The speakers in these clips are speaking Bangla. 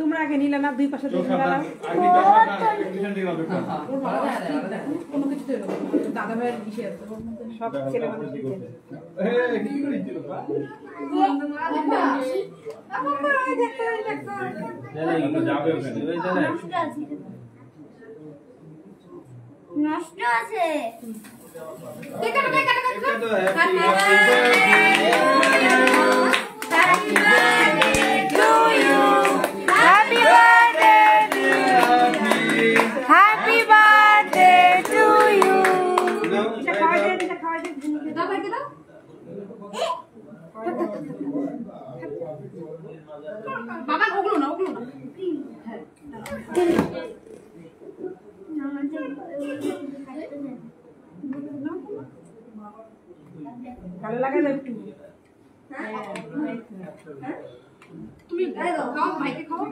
তোমরা আগে নিলে না, দুই পাশে দেখে গেলাম কোনো কিছু দাদা ভাইয়ের বিষয় আছে সব ছেলে মানুষ নষ্ট আছে বাবা ওগুলো না ভালো লাগে না একটু তুমি খাও ভাইকে খাও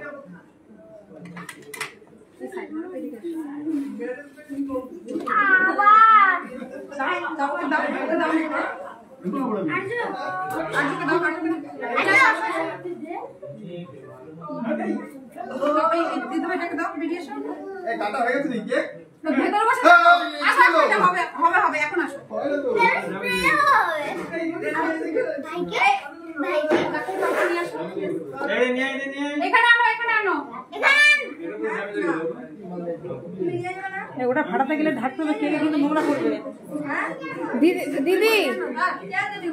ওটা ফাটাতে গেলে ঢাকতে হবে, কেক কিন্তু নোংরা করবে। দিদি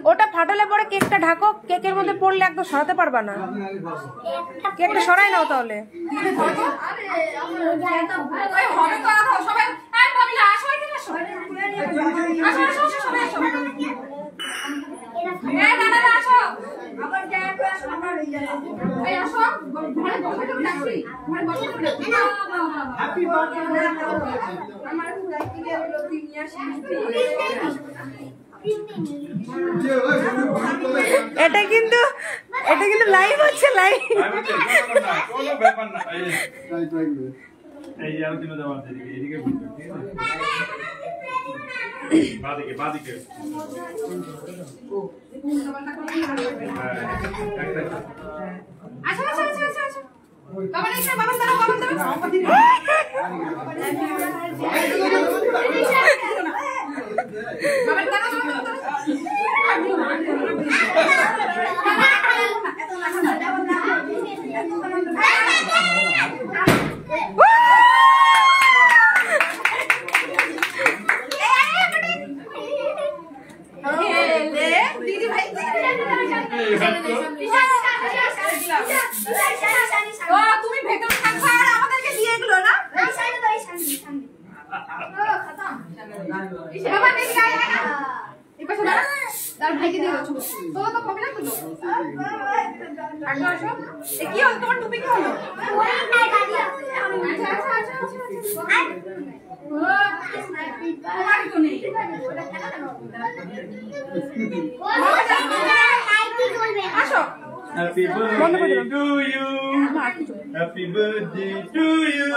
ওটা ফাটালে পরে কেকটা ঢাকো, কেকের মধ্যে পড়লে একদম সরাতে পারবা না, কেকটা সরাই নাও তাহলে। এটা কিন্তু লাইভ হচ্ছে, লাইভ কোনো ব্যাপার না। এই আর দিন যাওয়ার দিকে এদিকে ঠিক আছে, বাদিকে আচ্ছা বাবা এসে বাবা দাঁড়াও দিদি ভাই তুমি ভেতরে থাকবা আর আমাদেরকে দিয়ে এগুলো না বাবা দেখি এই পাশে দাঁড়া, তার ভাইকে দিয়ে দাও। তো কবে না তুলো আগে আসো। এ কি হলো তোমার টুপি কি হলো? আসো। Happy birthday to you. Happy birthday to you.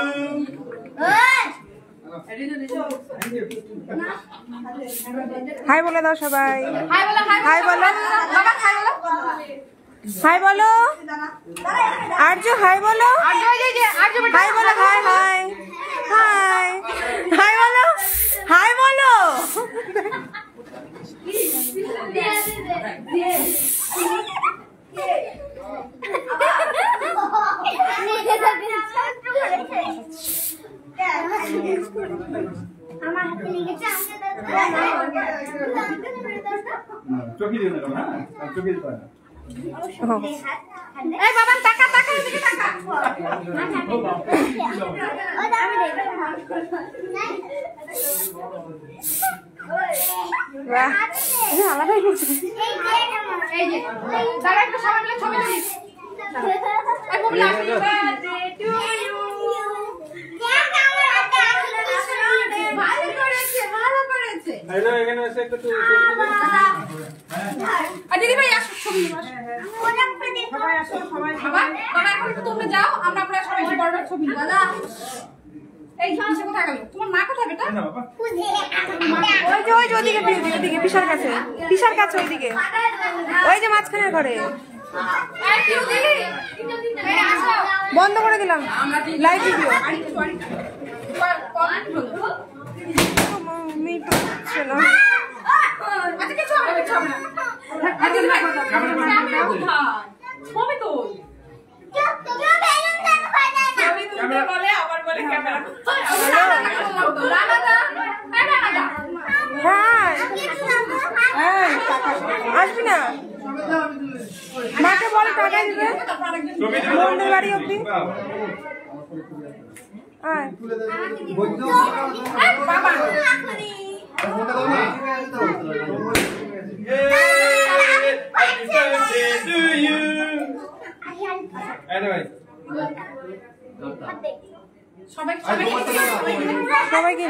Hi বলে দাও সবাই, হাই বলো, হাই বলো বাবা, হাই বলো, হাই বলো আর্য, হাই বলো আর্য, হাই বলো, হাই হাই হাই হাই বলো, হাই বলো। চোখে দিও না, চোখে দিও না। এই বাবা টাকা এদিকে টাকা। আলাদাই করছে। এই যে দাঁড়া একটু সবাই মিলে ছবি তুলি। দিদি ভাই আসো, ছবি তোমরা যাও, আমরা আপনারা সবাই বড় ছবি। এই জিনিসটা কোথায় গেল? তোমার মা কোথায় বেটা? ওই যে ওইদিকে, পিসার কাছে ওইদিকে, ওই যে মাঝখানে ঘরে। বন্ধ করে দিলাম লাইভ ভিডিও। মিটু হচ্ছে না। আসবি না মাকে বল টাকা দিবে বন্ধুর বাড়ি অব্দি। সবাইকে